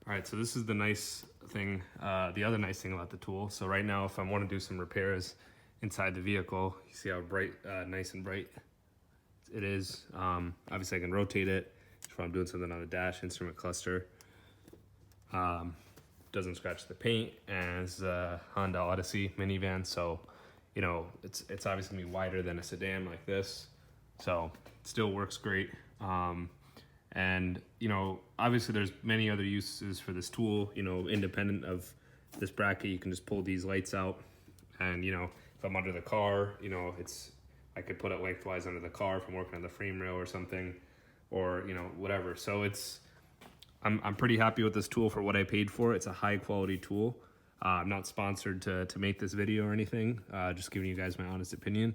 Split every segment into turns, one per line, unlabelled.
All right, so this is the nice thing, the other nice thing about the tool. So right now, if I want to do some repairs inside the vehicle, you see how bright, nice and bright it is. Obviously I can rotate it if I'm doing something on the dash, instrument cluster. Doesn't scratch the paint, and it's a Honda Odyssey minivan, so you know it's obviously gonna be wider than a sedan like this, so it still works great. And you know, obviously there's many other uses for this tool, you know, independent of this bracket. You can just pull these lights out, and you know, if I'm under the car, you know, I could put it lengthwise under the car if I'm working on the frame rail or something, or you know, whatever. So I'm pretty happy with this tool for what I paid for. It's a high quality tool. I'm not sponsored to make this video or anything, just giving you guys my honest opinion.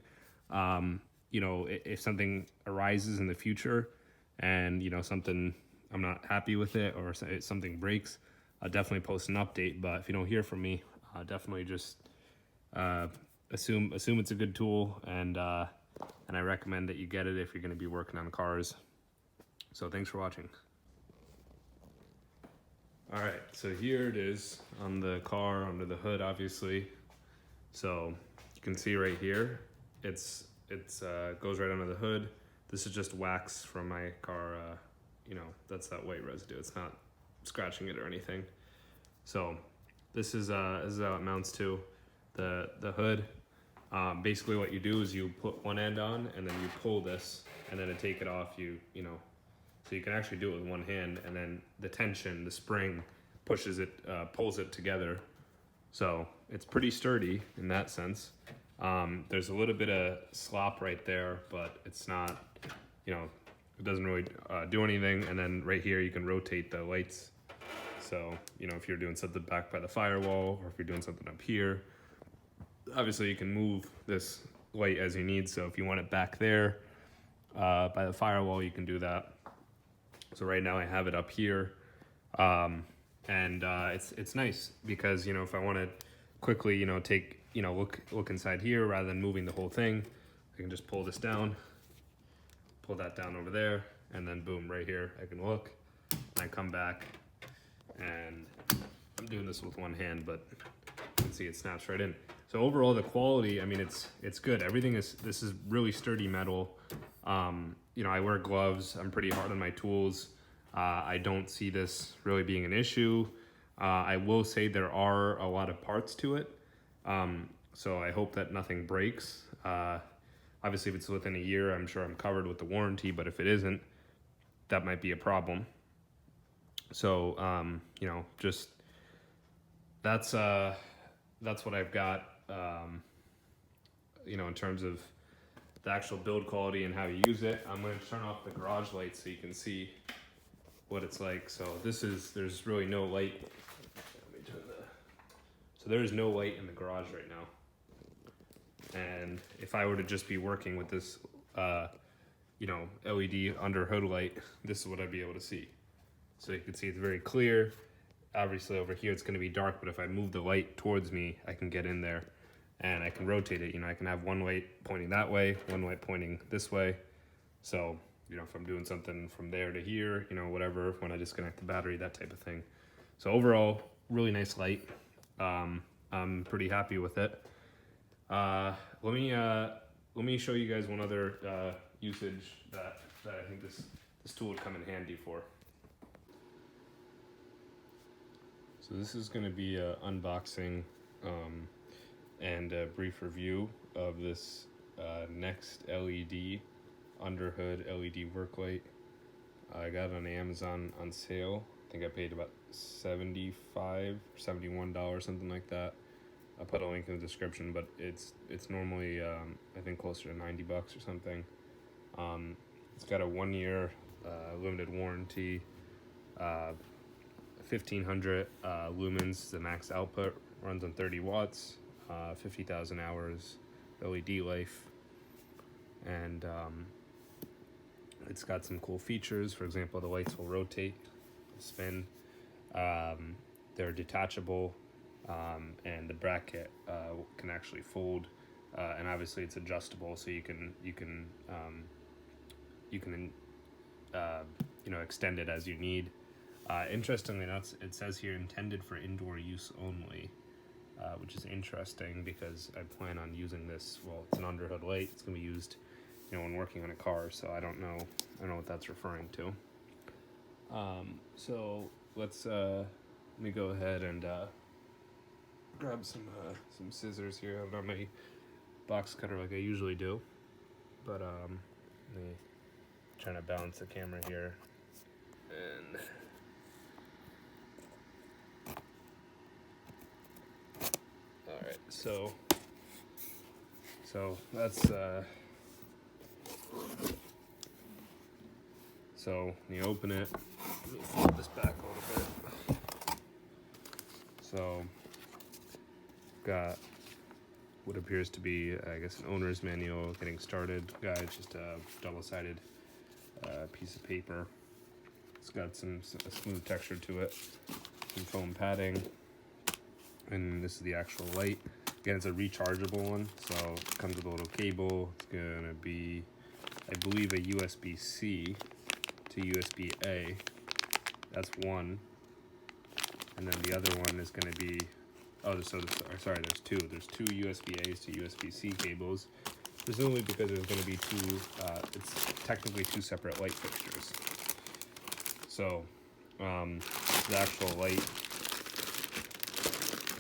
You know, if something arises in the future and, you know, something I'm not happy with it, or something breaks, I'll definitely post an update. But if you don't hear from me, definitely just assume it's a good tool, and I recommend that you get it if you're going to be working on cars. So thanks for watching. All right, so here it is on the car, under the hood, obviously. So you can see right here, it's goes right under the hood. This is just wax from my car. You know, that's that white residue. It's not scratching it or anything. So this is how it mounts to the hood. Basically, what you do is you put one end on, and then you pull this, and then to take it off, you know. So you can actually do it with one hand, and then the tension, the spring, pushes it, pulls it together. So it's pretty sturdy in that sense. There's a little bit of slop right there, but it's not, you know, it doesn't really do anything. And then right here, you can rotate the lights. So, you know, if you're doing something back by the firewall, or if you're doing something up here, obviously you can move this light as you need. So if you want it back there by the firewall, you can do that. So right now I have it up here, and it's nice because, you know, if I want to quickly, you know, look inside here rather than moving the whole thing, I can just pull this down, pull that down over there, and then boom, right here I can look, and I come back, and I'm doing this with one hand, but you can see it snaps right in. So overall, the quality, I mean, it's good. This is really sturdy metal. You know, I wear gloves. I'm pretty hard on my tools. I don't see this really being an issue. I will say there are a lot of parts to it. So I hope that nothing breaks. Obviously, if it's within a year, I'm sure I'm covered with the warranty, but if it isn't, that might be a problem. So, you know, just that's what I've got, you know, in terms of the actual build quality and how you use it. I'm going to turn off the garage light so you can see what it's like. So there's really no light. Let me turn so there is no light in the garage right now. And if I were to just be working with this, you know, LED under hood light, this is what I'd be able to see. So you can see it's very clear. Obviously over here it's going to be dark, but if I move the light towards me, I can get in there. And I can rotate it, you know, I can have one light pointing that way, one light pointing this way. So, you know, if I'm doing something from there to here, you know, whatever, when I disconnect the battery, that type of thing. So overall, really nice light. I'm pretty happy with it. Let me show you guys one other usage that I think this tool would come in handy for. So this is going to be an unboxing and a brief review of this NextLED Underhood LED work light. I got it on Amazon on sale. I think I paid about $75 or $71, something like that. I'll put a link in the description, but it's normally I think closer to $90 or something. It's got a 1-year limited warranty, 1500 lumens, the max output, runs on 30 watts, 50,000 hours LED life, and it's got some cool features. For example, the lights will rotate, spin, they're detachable, and the bracket can actually fold, and obviously it's adjustable, so you can you know, extend it as you need. Interestingly enough, it says here intended for indoor use only, which is interesting because I plan on using this. Well, it's an underhood light. It's gonna be used, when working on a car. So I don't know what that's referring to. So let me go ahead and grab some scissors here. I don't have my box cutter like I usually do, but let me try to balance the camera here and. Alright, so that's so when you open it, let me flip this back a little bit. So got what appears to be, I guess, an owner's manual, getting started guide, just a double-sided piece of paper. It's got a smooth texture to it, some foam padding. And this is the actual light. Again, it's a rechargeable one, so it comes with a little cable. It's gonna be, I believe, a USB-C to USB-A. That's one. And then the other one is gonna be, sorry, there's two. There's two USB-A's to USB-C cables, presumably because there's gonna be two, it's technically two separate light fixtures. So, the actual light,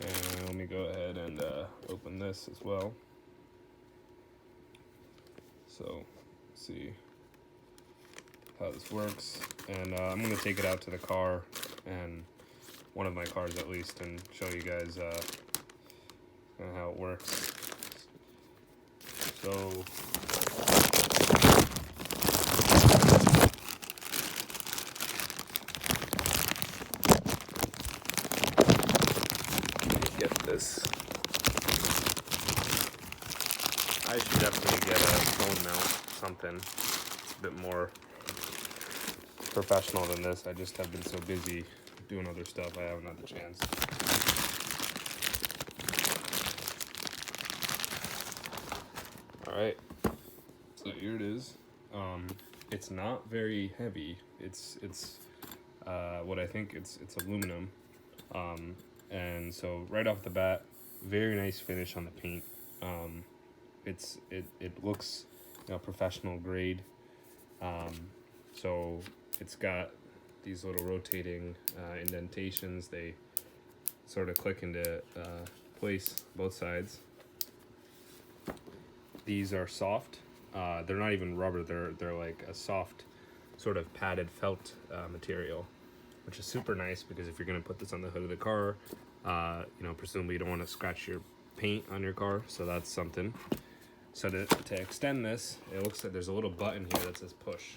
and let me go ahead and open this as well. So, let's see how this works. And I'm going to take it out to the car, and one of my cars at least, and show you guys how it works. So, get this. I should definitely get a phone mount, something a bit more professional than this. I just have been so busy doing other stuff, I haven't had the chance. Alright, so here it is. It's not very heavy. It's what I think it's aluminum. And so right off the bat, very nice finish on the paint. It looks, professional grade. So it's got these little rotating indentations. They sort of click into place both sides. These are soft. They're not even rubber. They're like a soft, sort of padded felt material, which is super nice because if you're going to put this on the hood of the car, presumably you don't want to scratch your paint on your car, so that's something. So to extend this, it looks like there's a little button here that says push.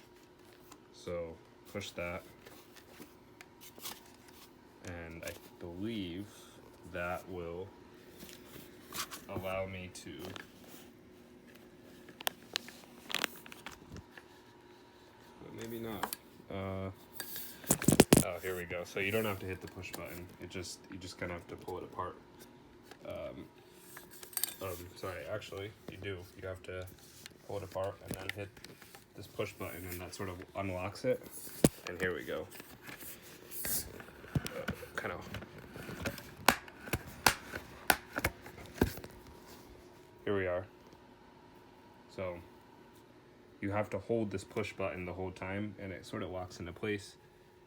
So push that, and I believe that will allow me to maybe not. Oh, here we go. So you don't have to hit the push button. You just kind of have to pull it apart. Sorry, actually, you do. You have to pull it apart and then hit this push button, and that sort of unlocks it. And here we go. Kind of. Here we are. So you have to hold this push button the whole time, and it sort of locks into place.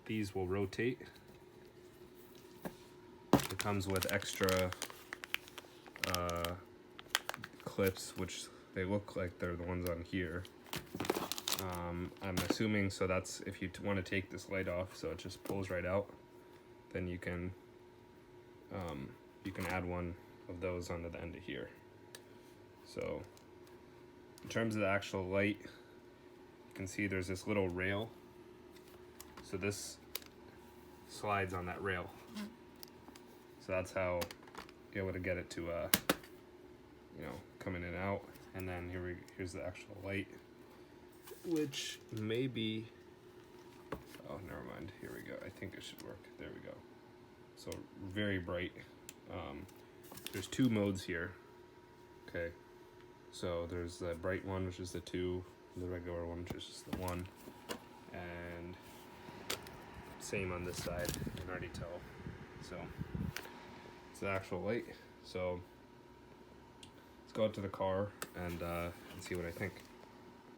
These will rotate. It comes with extra clips, which they look like they're the ones on here. I'm assuming, so that's if you want to take this light off, so it just pulls right out, then you can add one of those onto the end of here. So in terms of the actual light, you can see there's this little rail. So this slides on that rail. So that's how you're able to get it to, come in and out. And then here's the actual light, which may be, oh, never mind. Here we go. I think it should work. There we go. So very bright. There's two modes here. Okay. So there's the bright one, which is the 2, the regular one, which is just the 1. And same on this side. You can already tell. So it's the actual light. So let's go out to the car and see what I think.